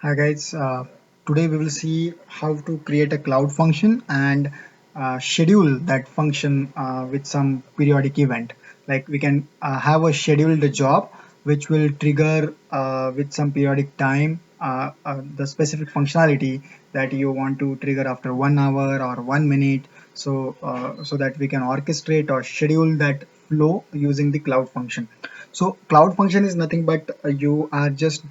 Hi guys, today we will see how to create a cloud function and schedule that function with some periodic event. Like we can have a scheduled job which will trigger with some periodic time the specific functionality that you want to trigger after 1 hour or 1 minute. So that we can orchestrate or schedule that flow using the cloud function. So cloud function is nothing but you are just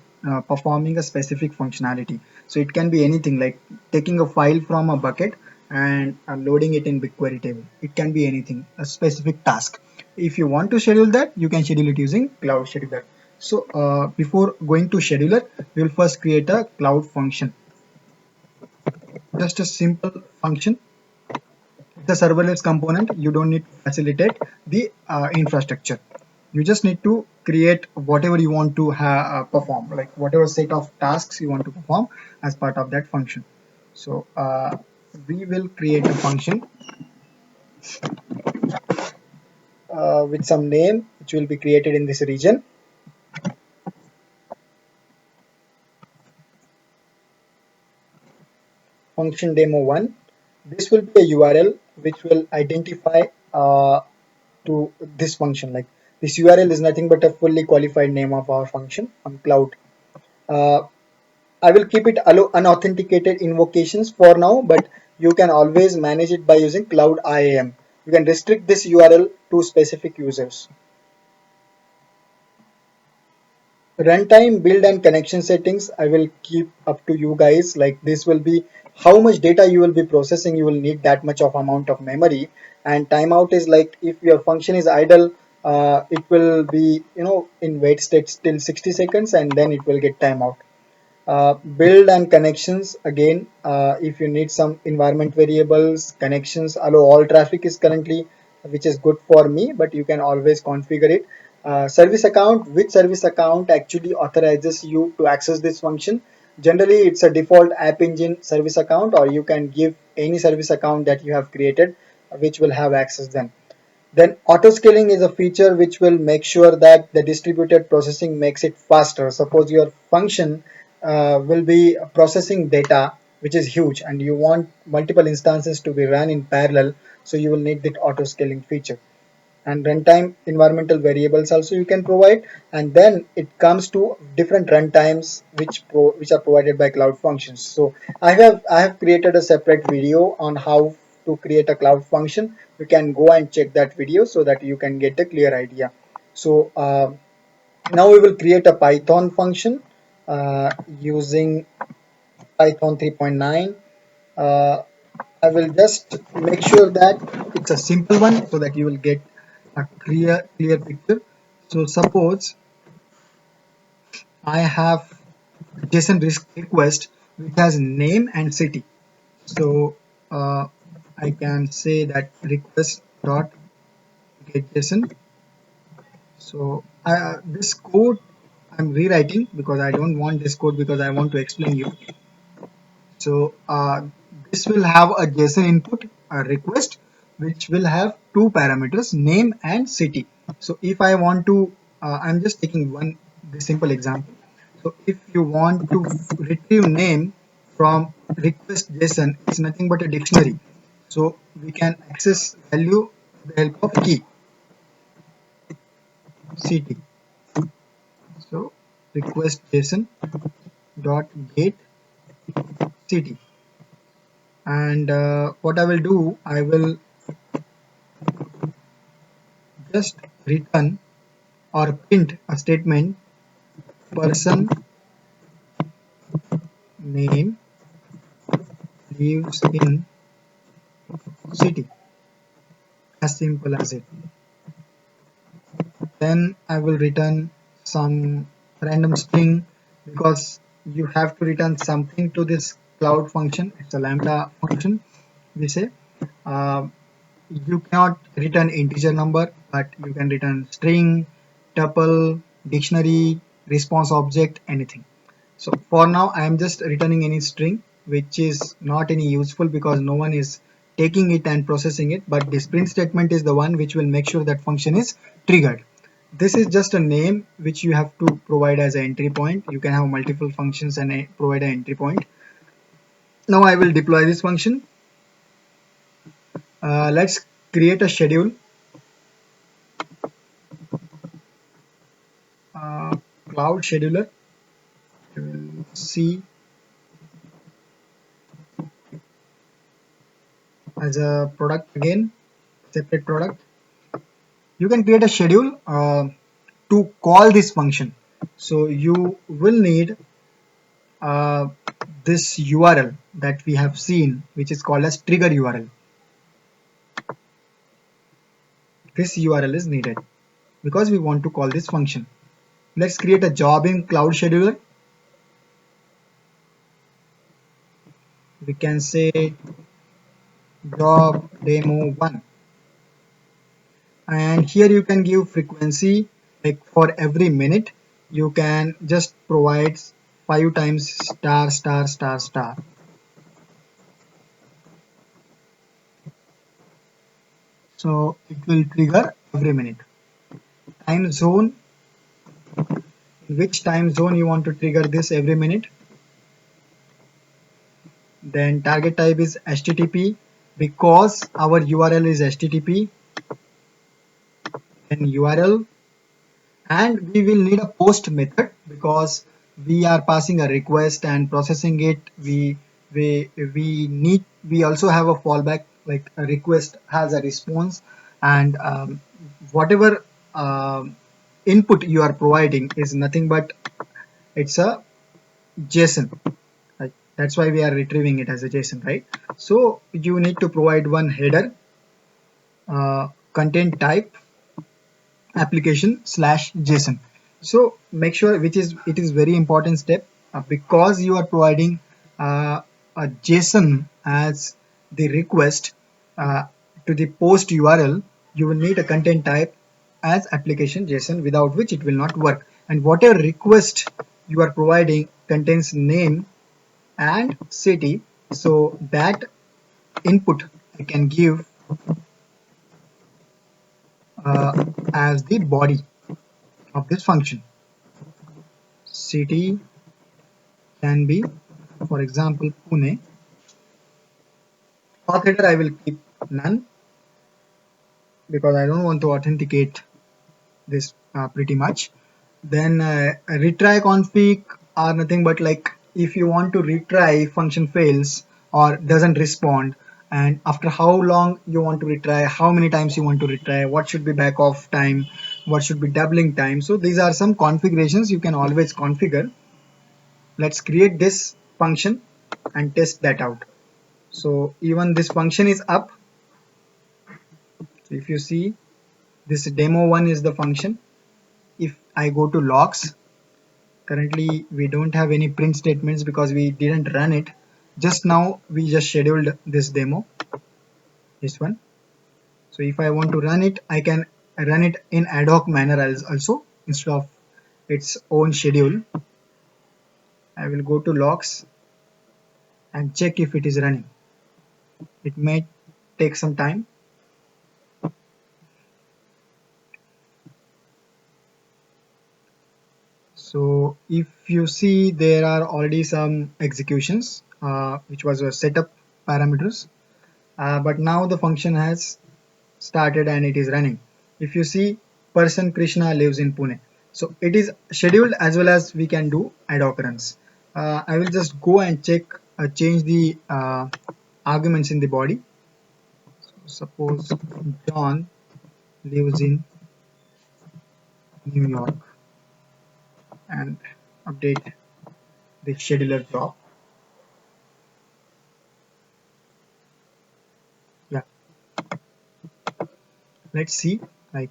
performing a specific functionality. So it can be anything like taking a file from a bucket and loading it in BigQuery table. It can be anything, a specific task. If you want to schedule that, you can schedule it using Cloud Scheduler. So before going to scheduler, we will first create a cloud function. Just a simple function. It's a serverless component. You don't need to facilitate the infrastructure. You just need to create whatever you want to perform, like whatever set of tasks you want to perform as part of that function. So we will create a function with some name which will be created in this region. Function demo 1. This will be a URL which will identify to this function. Like this URL is nothing but a fully qualified name of our function on cloud. uh, I will keep it allow unauthenticated invocations for now, but you can always manage it by using Cloud IAM. You can restrict this URL to specific users. Runtime, build and connection settings, I will keep up to you guys. Like this will be how much data you will be processing. You will need that much of amount of memory. And timeout is like if your function is idle, it will be in wait state till 60 seconds and then it will get timeout. Build and connections again, if you need some environment variables, connections allow all traffic is currently, which is good for me, but you can always configure it. Service account, which service account actually authorizes you to access this function. Generally it's a default App Engine service account, or you can give any service account that you have created which will have access then. Then auto scaling is a feature which will make sure that the distributed processing makes it faster. Suppose your function will be processing data which is huge and you want multiple instances to be run in parallel, so you will need that auto scaling feature. And runtime environmental variables also you can provide, and then it comes to different runtimes which are provided by cloud functions. So I have created a separate video on how to create a cloud function. You can go and check that video so that you can get a clear idea. So now we will create a Python function using Python 3.9. uh, I will just make sure that it's a simple one so that you will get a clear picture. So suppose I have JSON request which has name and city. So I can say that request dot get JSON. So this code I'm rewriting because I don't want this code, because I want to explain you. So this will have a JSON input, a request, which will have two parameters, name and city. So if I want to, I'm just taking one this simple example. So if you want to retrieve name from request JSON, it's nothing but a dictionary. So we can access value with the help of key city. So request JSON dot get city. And what I will do, I will just return or print a statement, person name lives in city, as simple as it. Then I will return some random string, because you have to return something to this cloud function. It's a lambda function, we say. uh, you cannot return integer number, but you can return string, tuple, dictionary, response object, anything. So for now I am just returning any string which is not any useful because no one is taking it and processing it, but this print statement is the one which will make sure that function is triggered. This is just a name which you have to provide as an entry point. You can have multiple functions and provide an entry point. Now I will deploy this function. Let's create a schedule. uh, Cloud scheduler. We will see as a product again, separate product. You can create a schedule to call this function. So you will need uh, this URL that we have seen, which is called as trigger URL. This URL is needed because we want to call this function. Let's create a job in Cloud Scheduler. We can say job demo 1, and here you can give frequency, like for every minute you can just provide 5 times star star star star. So it will trigger every minute. Time zone, which time zone you want to trigger this every minute. Then target type is HTTP because our URL is HTTP. Then URL, and we will need a post method because we are passing a request and processing it. We also have a fallback, like a request has a response, and whatever input you are providing is nothing but it's a JSON, right? That's why we are retrieving it as a JSON, right? So you need to provide one header, content type, application slash JSON. So make sure, which is it is very important step, because you are providing a JSON as the request to the post URL. You will need a content type as application JSON, without which it will not work. And whatever request you are providing contains name and city, so that input I can give as the body of this function. City can be, for example, Pune. Path header I will keep none because I don't want to authenticate this pretty much. Then retry config are nothing but like if you want to retry, function fails or doesn't respond, and after how long you want to retry, how many times you want to retry, what should be back off time, what should be doubling time. So these are some configurations you can always configure. Let's create this function and test that out. So even this function is up. So if you see, this demo 1 is the function. If I go to logs, currently we don't have any print statements because we didn't run it. Just now we just scheduled this demo, this one. So if I want to run it, I can run it in ad hoc manner as also, instead of its own schedule. I will go to logs and check if it is running. It may take some time. So if you see, there are already some executions which was a setup parameters, but now the function has started and it is running. If you see, person Krishna lives in Pune, so it is scheduled as well as we can do ad hoc runs. I will just go and check, change the arguments in the body. So suppose John lives in New York and update the scheduler job. Yeah, let's see, like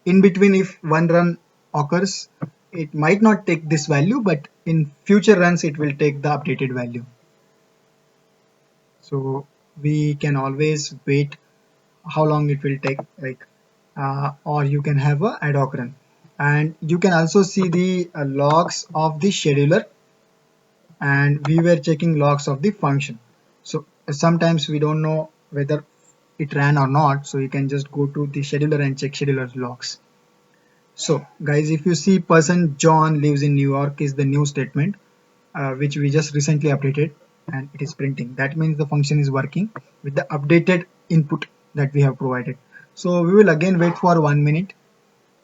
in between, if one run occurs, it might not take this value, but in future runs it will take the updated value. So we can always wait how long it will take, like or you can have a ad hoc run, and you can also see the logs of the scheduler, and we were checking logs of the function. So sometimes we don't know whether it ran or not, so you can just go to the scheduler and check scheduler's logs. So guys, if you see person John lives in New York is the new statement which we just recently updated, and it is printing. That means the function is working with the updated input that we have provided. So we will again wait for 1 minute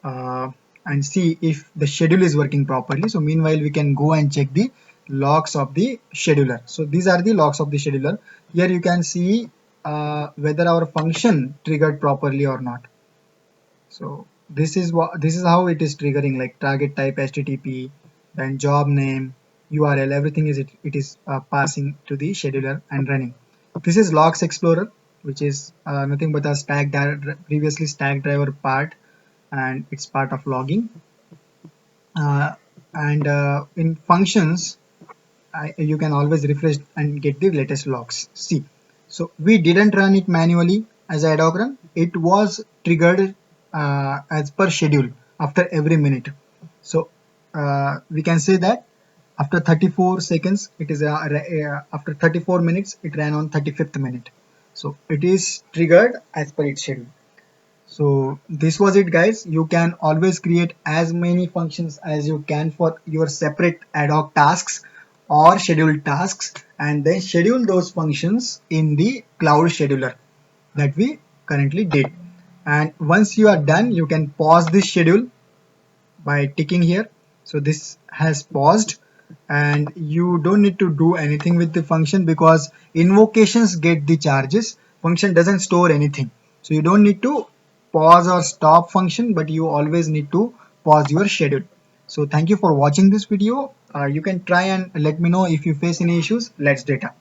uh, and see if the schedule is working properly. So meanwhile we can go and check the logs of the scheduler. So these are the logs of the scheduler. Here you can see whether our function triggered properly or not. So this is how it is triggering, like target type HTTP, then job name, URL, everything it is passing to the scheduler and running. This is Logs Explorer, which is nothing but a previously stack driver part, and it's part of logging. And in functions, you can always refresh and get the latest logs. See, so we didn't run it manually as ad hoc run. It was triggered as per schedule after every minute. So we can say that after 34 seconds, it is after 34 minutes, it ran on 35th minute. So it is triggered as per its schedule. So this was it, guys. You can always create as many functions as you can for your separate ad hoc tasks or scheduled tasks, and then schedule those functions in the cloud scheduler that we currently did. And once you are done, you can pause this schedule by ticking here. So this has paused, and you don't need to do anything with the function because invocations get the charges. Function doesn't store anything. So you don't need to pause or stop function, but you always need to pause your schedule. So thank you for watching this video. You can try and let me know if you face any issues. Let's data.